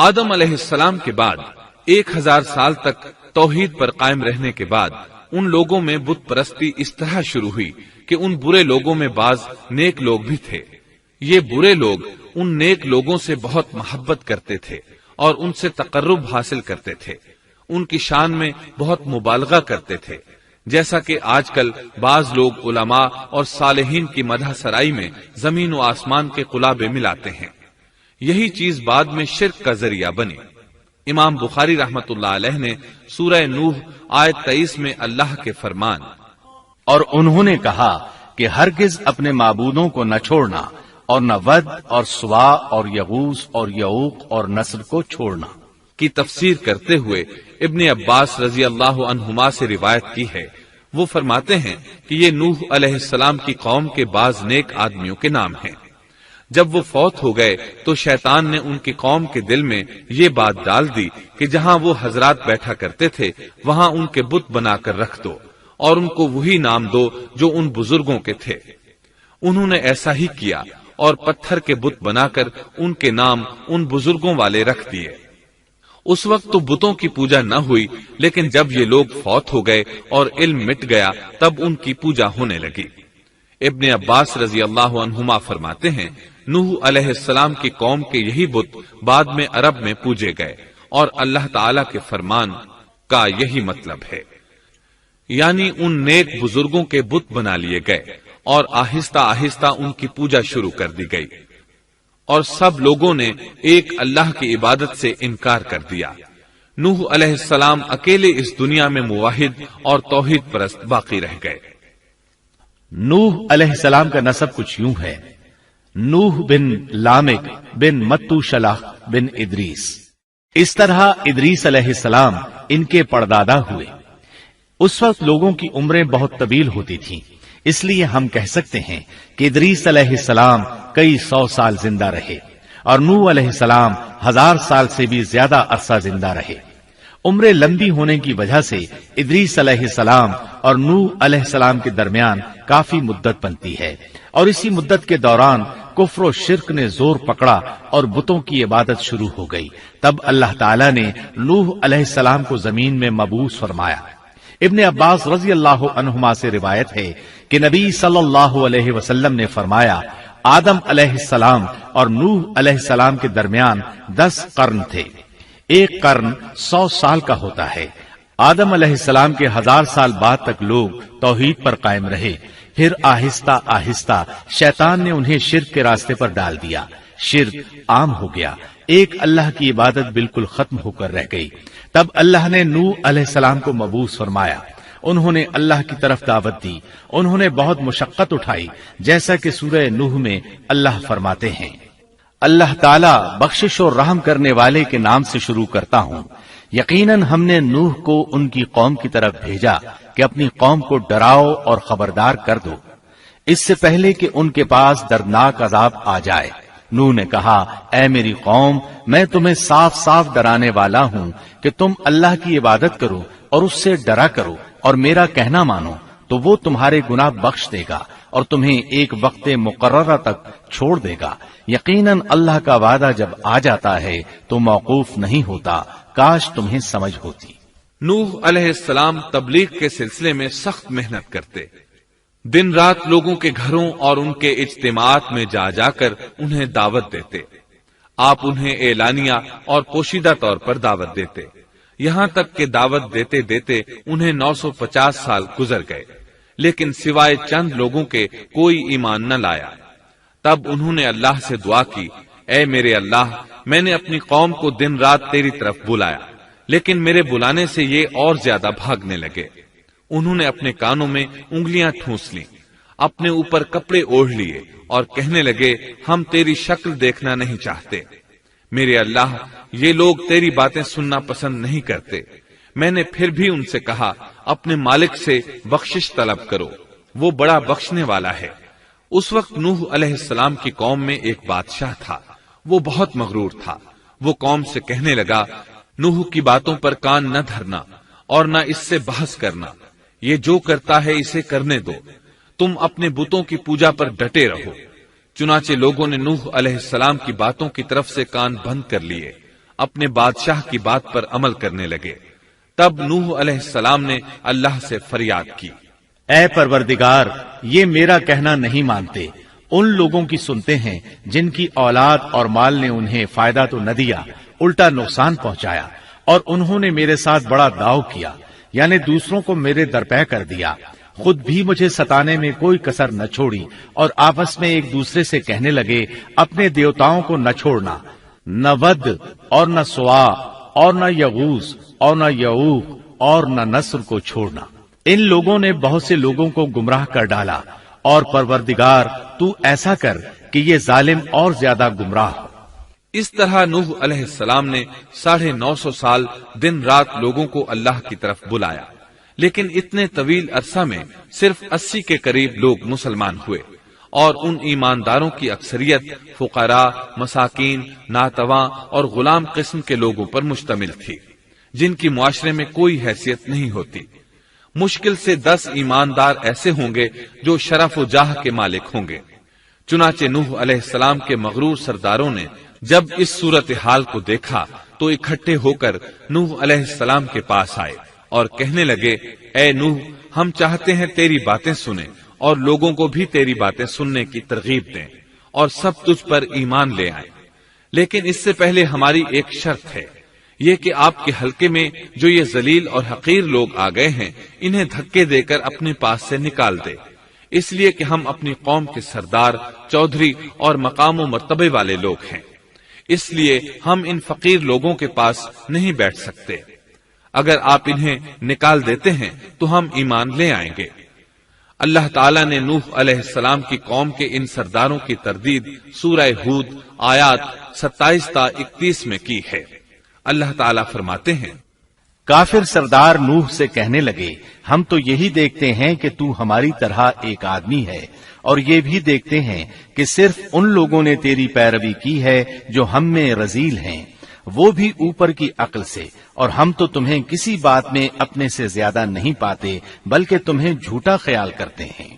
آدم علیہ السلام کے بعد 1000 سال تک توحید پر قائم رہنے کے بعد ان لوگوں میں بت پرستی اس طرح شروع ہوئی کہ ان برے لوگوں میں بعض نیک لوگ بھی تھے۔ یہ برے لوگ ان نیک لوگوں سے بہت محبت کرتے تھے اور ان سے تقرب حاصل کرتے تھے، ان کی شان میں بہت مبالغہ کرتے تھے، جیسا کہ آج کل بعض لوگ علماء اور صالحین کی مدح سرائی میں زمین و آسمان کے قلابے ملاتے ہیں۔ یہی چیز بعد میں شرک کا ذریعہ بنی۔ امام بخاری رحمت اللہ علیہ نے سورہ نوح آیت 23 میں اللہ کے فرمان اور انہوں نے کہا کہ ہرگز اپنے معبودوں کو نہ چھوڑنا اور نہ ود اور سوا اور یغوث اور یعوق اور نصر کو چھوڑنا کی تفسیر کرتے ہوئے ابن عباس رضی اللہ عنہما سے روایت کی ہے۔ وہ فرماتے ہیں کہ یہ نوح علیہ السلام کی قوم کے بعض نیک آدمیوں کے نام ہیں۔ جب وہ فوت ہو گئے تو شیطان نے ان کی قوم کے دل میں یہ بات ڈال دی کہ جہاں وہ حضرات بیٹھا کرتے تھے وہاں ان کے بت بنا کر رکھ دو اور ان کو وہی نام دو جو ان بزرگوں کے تھے۔ انہوں نے ایسا ہی کیا اور پتھر کے بت بنا کر ان کے نام ان بزرگوں والے رکھ دیے۔ اس وقت تو بتوں کی پوجا نہ ہوئی، لیکن جب یہ لوگ فوت ہو گئے اور علم مٹ گیا تب ان کی پوجا ہونے لگی۔ ابن عباس رضی اللہ عنہما فرماتے ہیں نوح علیہ السلام کی قوم کے یہی بت بعد میں عرب میں پوجے گئے اور اللہ تعالی کے فرمان کا یہی مطلب ہے، یعنی ان نیک بزرگوں کے بت بنا لیے گئے اور آہستہ آہستہ ان کی پوجا شروع کر دی گئی، اور سب لوگوں نے ایک اللہ کی عبادت سے انکار کر دیا۔ نوح علیہ السلام اکیلے اس دنیا میں موحد اور توحید پرست باقی رہ گئے۔ نوح علیہ السلام کا نسب کچھ یوں ہے: نوح بن لامک بن متو شلح بن ادریس۔ اس طرح ادریس علیہ السلام ان کے پردادا ہوئے۔ اس وقت لوگوں کی عمریں بہت طویل ہوتی تھیں، اس لیے ہم کہہ سکتے ہیں کہ ادریس علیہ السلام کئی 100 سال زندہ رہے اور نوح علیہ السلام 1000 سال سے بھی زیادہ عرصہ زندہ رہے۔ عمریں لمبی ہونے کی وجہ سے ادریس علیہ السلام اور نوح علیہ السلام کے درمیان کافی مدت بنتی ہے، اور اسی مدت کے دوران کفر و شرک نے زور پکڑا اور بتوں کی عبادت شروع ہو گئی۔ تب اللہ تعالیٰ نے نوح علیہ السلام کو زمین میں مبعوث فرمایا۔ ابن عباس رضی اللہ عنہما سے روایت ہے کہ نبی صلی اللہ علیہ وسلم نے فرمایا آدم علیہ السلام اور نوح علیہ السلام کے درمیان 10 قرن تھے۔ ایک قرن 100 سال کا ہوتا ہے۔ آدم علیہ السلام کے 1000 سال بعد تک لوگ توحید پر قائم رہے، پھر آہستہ آہستہ شیطان نے انہیں شرک کے راستے پر ڈال دیا، شرک عام ہو گیا، ایک اللہ کی عبادت بالکل ختم ہو کر رہ گئی۔ تب اللہ نے نوح علیہ السلام کو مبعوث فرمایا، انہوں نے اللہ کی طرف دعوت دی، انہوں نے بہت مشقت اٹھائی، جیسا کہ سورہ نوح میں اللہ فرماتے ہیں اللہ تعالیٰ بخشش اور رحم کرنے والے کے نام سے شروع کرتا ہوں۔ یقیناً ہم نے نوح کو ان کی قوم کی طرف بھیجا کہ اپنی قوم کو ڈراؤ اور خبردار کر دو، اس سے پہلے کہ ان کے پاس دردناک عذاب آ جائے۔ نوح نے کہا اے میری قوم، میں تمہیں صاف صاف ڈرانے والا ہوں کہ تم اللہ کی عبادت کرو اور اس سے ڈرا کرو اور میرا کہنا مانو، تو وہ تمہارے گناہ بخش دے گا اور تمہیں ایک وقت مقررہ تک چھوڑ دے گا۔ یقیناً اللہ کا وعدہ جب آ جاتا ہے تو موقوف نہیں ہوتا، کاش تمہیں سمجھ ہوتی۔ نوح علیہ السلام تبلیغ کے سلسلے میں سخت محنت کرتے، دن رات لوگوں کے گھروں اور ان کے اجتماعات میں جا جا کر انہیں دعوت دیتے۔ آپ انہیں اعلانیہ اور پوشیدہ طور پر دعوت دیتے، یہاں تک کہ دعوت دیتے دیتے انہیں 950 سال گزر گئے، لیکن سوائے چند لوگوں کے کوئی ایمان نہ لایا۔ تب انہوں نے اللہ سے دعا کی اے میرے اللہ، میں نے اپنی قوم کو دن رات تیری طرف بلایا، لیکن میرے بلانے سے یہ اور زیادہ بھاگنے لگے۔ انہوں نے اپنے کانوں میں انگلیاں ٹھونس لیں، اپنے اوپر کپڑے اوڑھ لیے اور کہنے لگے ہم تیری شکل دیکھنا نہیں چاہتے۔ میرے اللہ، یہ لوگ تیری باتیں سننا پسند نہیں کرتے۔ میں نے پھر بھی ان سے کہا اپنے مالک سے بخشش طلب کرو، وہ بڑا بخشنے والا ہے۔ اس وقت نوح علیہ السلام کی قوم میں ایک بادشاہ تھا، وہ بہت مغرور تھا۔ وہ قوم سے کہنے لگا نوح کی باتوں پر کان نہ دھرنا اور نہ اس سے بحث کرنا، یہ جو کرتا ہے اسے کرنے دو، تم اپنے بتوں کی پوجا پر ڈٹے رہو۔ چنانچہ لوگوں نے نوح علیہ السلام کی باتوں کی طرف سے کان بند کر لیے۔ اپنے بادشاہ کی بات پر عمل کرنے لگے۔ تب نوح علیہ السلام نے اللہ سے فریاد کی، اے پروردگار، یہ میرا کہنا نہیں مانتے، ان لوگوں کی سنتے ہیں جن کی اولاد اور مال نے انہیں فائدہ تو نہ دیا، الٹا نقصان پہنچایا، اور انہوں نے میرے ساتھ بڑا داؤ کیا، یعنی دوسروں کو میرے درپے کر دیا، خود بھی مجھے ستانے میں کوئی کسر نہ چھوڑی، اور آپس میں ایک دوسرے سے کہنے لگے اپنے دیوتاؤں کو نہ چھوڑنا، نہ ود اور نہ سوا اور نہ یغوث اور نہ یعوق اور نہ نصر کو چھوڑنا۔ ان لوگوں نے بہت سے لوگوں کو گمراہ کر ڈالا، اور پروردگار تو ایسا کر کہ یہ ظالم اور زیادہ گمراہ ہو۔ اس طرح نوح علیہ السلام نے 950 سال دن رات لوگوں کو اللہ کی طرف بلایا، لیکن اتنے طویل عرصہ میں صرف 80 کے قریب لوگ مسلمان ہوئے، اور ان ایمانداروں کی اکثریت فقراء، مساکین، ناتواں اور غلام قسم کے لوگوں پر مشتمل تھی، جن کی معاشرے میں کوئی حیثیت نہیں ہوتی۔ مشکل سے 10 ایماندار ایسے ہوں گے جو شرف و جاہ کے مالک ہوں گے۔ چنانچہ نوح علیہ السلام کے مغرور سرداروں نے جب اس صورتحال کو دیکھا تو اکٹھے ہو کر نوح علیہ السلام کے پاس آئے اور کہنے لگے، اے نوح، ہم چاہتے ہیں تیری باتیں سنیں اور لوگوں کو بھی تیری باتیں سننے کی ترغیب دیں اور سب تجھ پر ایمان لے آئیں، لیکن اس سے پہلے ہماری ایک شرط ہے، یہ کہ آپ کے حلقے میں جو یہ ذلیل اور حقیر لوگ آ گئے ہیں انہیں دھکے دے کر اپنے پاس سے نکال دے، اس لیے کہ ہم اپنی قوم کے سردار، چودھری اور مقام و مرتبے والے لوگ ہیں، اس لیے ہم ان فقیر لوگوں کے پاس نہیں بیٹھ سکتے۔ اگر آپ انہیں نکال دیتے ہیں تو ہم ایمان لے آئیں گے۔ اللہ تعالیٰ نے نوح علیہ السلام کی قوم کے ان سرداروں کی تردید سورہ ہود آیات 27 تا 31 میں کی ہے۔ اللہ تعالیٰ فرماتے ہیں، کافر سردار نوح سے کہنے لگے ہم تو یہی دیکھتے ہیں کہ تو ہماری طرح ایک آدمی ہے، اور یہ بھی دیکھتے ہیں کہ صرف ان لوگوں نے تیری پیروی کی ہے جو ہم میں رذیل ہیں، وہ بھی اوپر کی عقل سے، اور ہم تو تمہیں کسی بات میں اپنے سے زیادہ نہیں پاتے بلکہ تمہیں جھوٹا خیال کرتے ہیں۔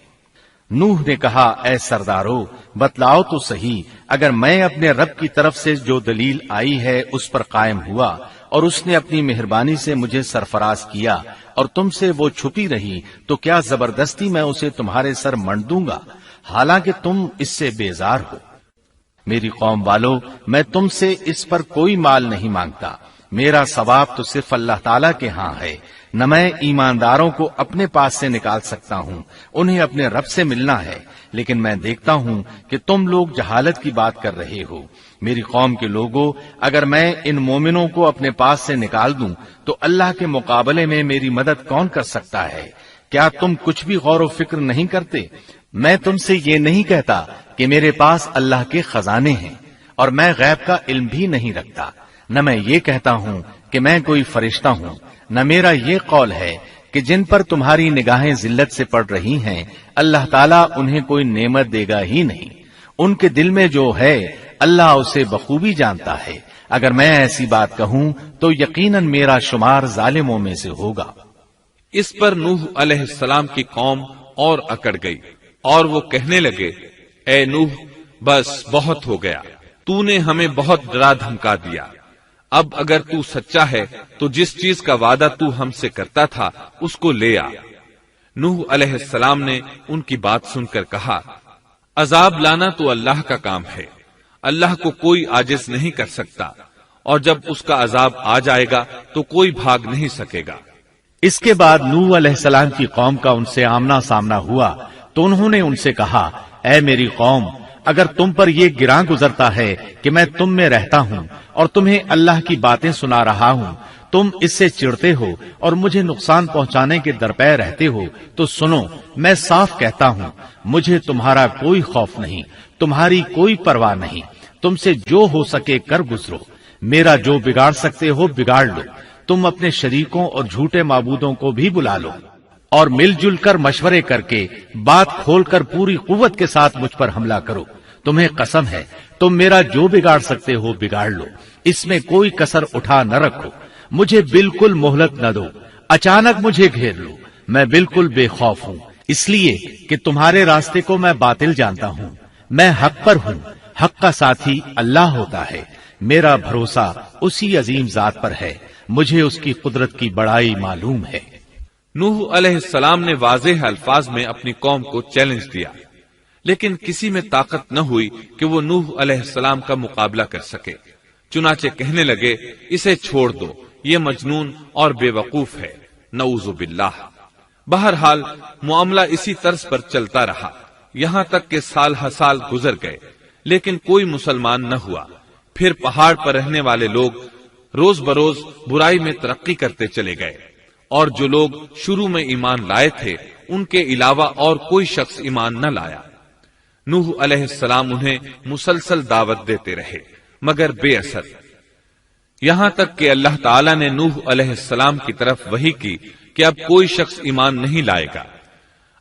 نوح نے کہا، اے سردارو، بتلاؤ تو صحیح، اگر میں اپنے رب کی طرف سے جو دلیل آئی ہے اس پر قائم ہوا اور اس نے اپنی مہربانی سے مجھے سرفراز کیا اور تم سے وہ چھپی رہی، تو کیا زبردستی میں اسے تمہارے سر منڈ دوں گا، حالانکہ تم اس سے بیزار ہو؟ میری قوم والو، میں تم سے اس پر کوئی مال نہیں مانگتا، میرا ثواب تو صرف اللہ تعالیٰ کے ہاں ہے، نہ میں ایمانداروں کو اپنے پاس سے نکال سکتا ہوں، انہیں اپنے رب سے ملنا ہے، لیکن میں دیکھتا ہوں کہ تم لوگ جہالت کی بات کر رہے ہو۔ میری قوم کے لوگوں، اگر میں ان مومنوں کو اپنے پاس سے نکال دوں تو اللہ کے مقابلے میں میری مدد کون کر سکتا ہے؟ کیا تم کچھ بھی غور و فکر نہیں کرتے؟ میں تم سے یہ نہیں کہتا کہ میرے پاس اللہ کے خزانے ہیں اور میں غیب کا علم بھی نہیں رکھتا، نہ میں یہ کہتا ہوں کہ میں کوئی فرشتہ ہوں، نہ میرا یہ قول ہے کہ جن پر تمہاری نگاہیں ذلت سے پڑ رہی ہیں اللہ تعالیٰ انہیں کوئی نعمت دے گا ہی نہیں، ان کے دل میں جو ہے اللہ اسے بخوبی جانتا ہے۔ اگر میں ایسی بات کہوں تو یقیناً میرا شمار ظالموں میں سے ہوگا۔ اس پر نوح علیہ السلام کی قوم اور اکڑ گئی اور وہ کہنے لگے، اے نوح، بس بہت ہو گیا، تو نے ہمیں بہت ڈرا دھمکا دیا، اب اگر تو سچا ہے تو جس چیز کا وعدہ تو ہم سے کرتا تھا اس کو لے آ۔ نوح علیہ السلام نے ان کی بات سن کر کہا، عذاب لانا تو اللہ کا کام ہے، اللہ کو کوئی عاجز نہیں کر سکتا، اور جب اس کا عذاب آ جائے گا تو کوئی بھاگ نہیں سکے گا۔ اس کے بعد نوح علیہ السلام کی قوم کا ان سے آمنا سامنا ہوا تو انہوں نے ان سے کہا، اے میری قوم، اگر تم پر یہ گراں گزرتا ہے کہ میں تم میں رہتا ہوں اور تمہیں اللہ کی باتیں سنا رہا ہوں، تم اس سے چڑھتے ہو اور مجھے نقصان پہنچانے کے درپے رہتے ہو، تو سنو، میں صاف کہتا ہوں، مجھے تمہارا کوئی خوف نہیں، تمہاری کوئی پرواہ نہیں، تم سے جو ہو سکے کر گزرو، میرا جو بگاڑ سکتے ہو بگاڑ لو، تم اپنے شریکوں اور جھوٹے معبودوں کو بھی بلا لو اور مل جل کر مشورے کر کے بات کھول کر پوری قوت کے ساتھ مجھ پر حملہ کرو، تمہیں قسم ہے تم میرا جو بگاڑ سکتے ہو بگاڑ لو، اس میں کوئی کسر اٹھا نہ رکھو، مجھے بالکل مہلت نہ دو، اچانک مجھے گھیر لو، میں بالکل بے خوف ہوں، اس لیے کہ تمہارے راستے کو میں باطل جانتا ہوں، میں حق پر ہوں، حق کا ساتھی اللہ ہوتا ہے، میرا بھروسہ اسی عظیم ذات پر ہے، مجھے اس کی قدرت کی بڑائی معلوم ہے۔ نوح علیہ السلام نے واضح الفاظ میں اپنی قوم کو چیلنج دیا، لیکن کسی میں طاقت نہ ہوئی کہ وہ نوح علیہ السلام کا مقابلہ کر سکے۔ چنانچہ کہنے لگے، اسے چھوڑ دو، یہ مجنون اور بے وقوف ہے، نعوذ باللہ۔ بہرحال معاملہ اسی طرز پر چلتا رہا، یہاں تک کہ سال ہر سال گزر گئے، لیکن کوئی مسلمان نہ ہوا۔ پھر پہاڑ پر رہنے والے لوگ روز بروز برائی میں ترقی کرتے چلے گئے، اور جو لوگ شروع میں ایمان لائے تھے ان کے علاوہ اور کوئی شخص ایمان نہ لایا۔ نوح علیہ السلام انہیں مسلسل دعوت دیتے رہے مگر بے اثر، یہاں تک کہ اللہ تعالیٰ نے نوح علیہ السلام کی طرف وحی کی کہ اب کوئی شخص ایمان نہیں لائے گا۔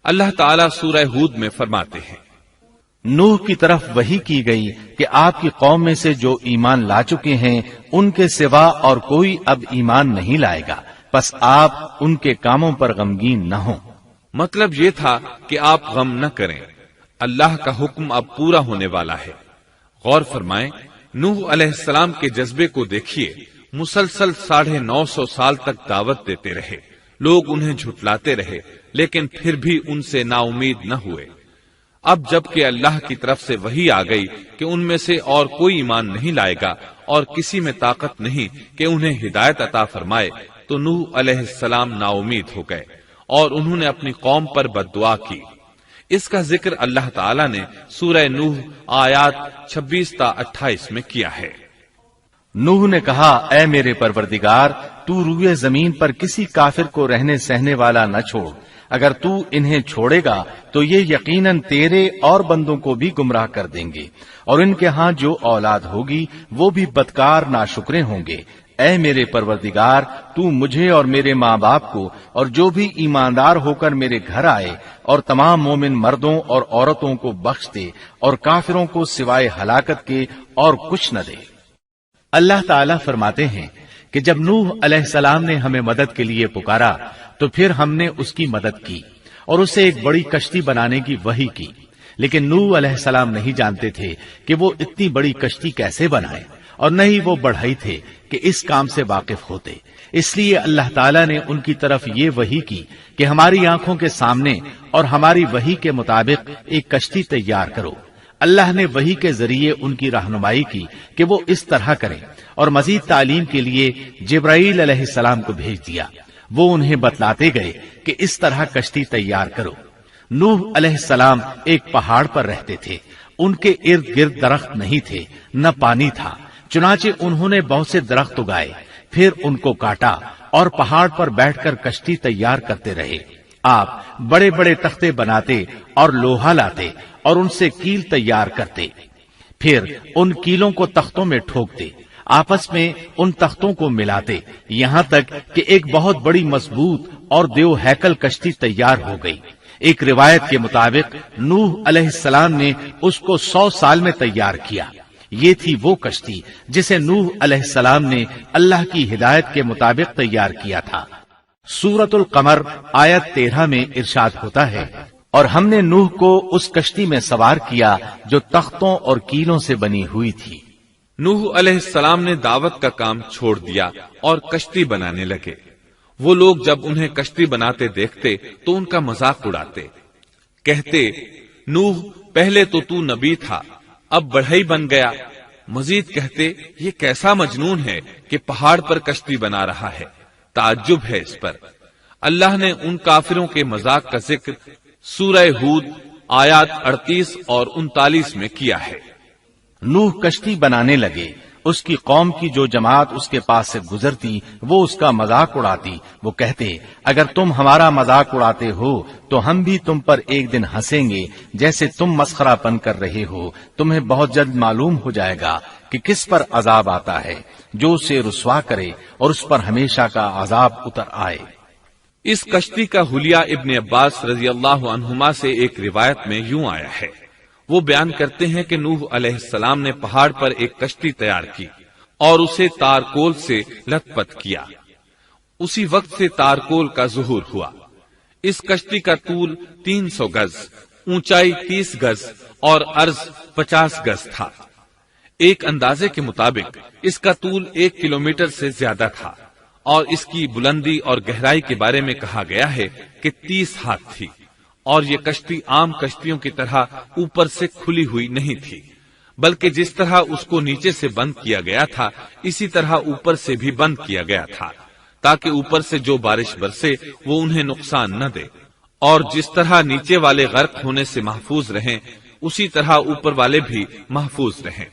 اللہ تعالیٰ سورہ ہود میں فرماتے ہیں، نوح کی طرف وحی کی گئی کہ آپ کی قوم میں سے جو ایمان لا چکے ہیں ان کے سوا اور کوئی اب ایمان نہیں لائے گا، پس آپ ان کے کاموں پر غمگین نہ ہوں۔ مطلب یہ تھا کہ آپ غم نہ کریں، اللہ کا حکم اب پورا ہونے والا ہے۔ غور فرمائیں، نوح علیہ السلام کے جذبے کو دیکھیے، مسلسل 950 سال تک دعوت دیتے رہے، لوگ انہیں جھٹلاتے رہے، لیکن پھر بھی ان سے نا امید نہ ہوئے۔ اب جب کہ اللہ کی طرف سے وحی آ گئی کہ ان میں سے اور کوئی ایمان نہیں لائے گا اور کسی میں طاقت نہیں کہ انہیں ہدایت عطا فرمائے، تو نوح علیہ السلام نا امید ہو گئے اور انہوں نے اپنی قوم پر بد دعا کی۔ اس کا ذکر اللہ تعالیٰ نے سورہ نوح آیات 26 تا 28 میں کیا ہے۔ نوح نے کہا، اے میرے پروردگار، تو روئے زمین پر کسی کافر کو رہنے سہنے والا نہ چھوڑ، اگر تو انہیں چھوڑے گا تو یہ یقیناً تیرے اور بندوں کو بھی گمراہ کر دیں گے، اور ان کے ہاں جو اولاد ہوگی وہ بھی بدکار ناشکرے ہوں گے۔ اے میرے پروردگار، تو مجھے اور میرے ماں باپ کو اور جو بھی ایماندار ہو کر میرے گھر آئے اور تمام مومن مردوں اور عورتوں کو بخش دے، اور کافروں کو سوائے ہلاکت کے اور کچھ نہ دے۔ اللہ تعالیٰ فرماتے ہیں کہ جب نوح علیہ السلام نے ہمیں مدد کے لیے پکارا تو پھر ہم نے اس کی مدد کی اور اسے ایک بڑی کشتی بنانے کی وحی کی، لیکن نوح علیہ السلام نہیں جانتے تھے کہ وہ اتنی بڑی کشتی کیسے بنائے، اور نہ ہی وہ بڑھئی تھے کہ اس کام سے واقف ہوتے۔ اس لیے اللہ تعالیٰ نے ان کی طرف یہ وحی کی کہ ہماری آنکھوں کے سامنے اور ہماری وحی کے مطابق ایک کشتی تیار کرو۔ اللہ نے وحی کے ذریعے ان کی رہنمائی کی کہ وہ اس طرح کریں، اور مزید تعلیم کے لیے جبرائیل علیہ السلام کو بھیج دیا۔ وہ انہیں بتلاتے گئے کہ اس طرح کشتی تیار کرو۔ نوح علیہ السلام ایک پہاڑ پر رہتے تھے، ان کے ارد گرد درخت نہیں تھے، نہ پانی تھا، چنانچہ انہوں نے بہت سے درخت اگائے، پھر ان کو کاٹا اور پہاڑ پر بیٹھ کر کشتی تیار کرتے رہے۔ آپ بڑے بڑے تختے بناتے اور لوہا لاتے اور ان سے کیل تیار کرتے، پھر ان کیلوں کو تختوں میں ٹھوکتے، آپس میں ان تختوں کو ملاتے، یہاں تک کہ ایک بہت بڑی مضبوط اور دیو ہیکل کشتی تیار ہو گئی۔ ایک روایت کے مطابق نوح علیہ السلام نے اس کو 100 سال میں تیار کیا۔ یہ تھی وہ کشتی جسے نوح علیہ السلام نے اللہ کی ہدایت کے مطابق تیار کیا تھا۔ سورۃ القمر آیت 13 میں ارشاد ہوتا ہے، اور ہم نے نوح کو اس کشتی میں سوار کیا جو تختوں اور کیلوں سے بنی ہوئی تھی۔ نوح علیہ السلام نے دعوت کا کام چھوڑ دیا اور کشتی بنانے لگے۔ وہ لوگ جب انہیں کشتی بناتے دیکھتے تو ان کا مذاق اڑاتے، کہتے، نوح پہلے تو نبی تھا، اب بڑھئی بن گیا۔ مزید کہتے، یہ کیسا مجنون ہے کہ پہاڑ پر کشتی بنا رہا ہے، تعجب ہے اس پر۔ اللہ نے ان کافروں کے مذاق کا ذکر سورہ ہود آیات 38 اور 39 میں کیا ہے۔ نوح کشتی بنانے لگے، اس کی قوم کی جو جماعت اس کے پاس سے گزرتی وہ اس کا مذاق اڑاتی۔ وہ کہتے، اگر تم ہمارا مذاق اڑاتے ہو تو ہم بھی تم پر ایک دن ہنسیں گے جیسے تم مسخرہ پن کر رہے ہو۔ تمہیں بہت جلد معلوم ہو جائے گا کہ کس پر عذاب آتا ہے، جو اسے رسوا کرے اور اس پر ہمیشہ کا عذاب اتر آئے۔ اس کشتی کا حلیہ ابن عباس رضی اللہ عنہما سے ایک روایت میں یوں آیا ہے۔ وہ بیان کرتے ہیں کہ نوح علیہ السلام نے پہاڑ پر ایک کشتی تیار کی اور اسے تارکول سے لت پت کیا۔ اسی وقت سے تارکول کا ظہور ہوا۔ اس کشتی کا طول 300 گز، اونچائی 30 گز اور عرض 50 گز تھا۔ ایک اندازے کے مطابق اس کا طول 1 کلومیٹر سے زیادہ تھا اور اس کی بلندی اور گہرائی کے بارے میں کہا گیا ہے کہ 30 ہاتھ تھی، اور یہ کشتی عام کشتیوں کی طرح اوپر سے کھلی ہوئی نہیں تھی، بلکہ جس طرح اس کو نیچے سے بند کیا گیا تھا اسی طرح اوپر سے بھی بند کیا گیا تھا، تاکہ اوپر سے جو بارش برسے وہ انہیں نقصان نہ دے، اور جس طرح نیچے والے غرق ہونے سے محفوظ رہیں اسی طرح اوپر والے بھی محفوظ رہیں۔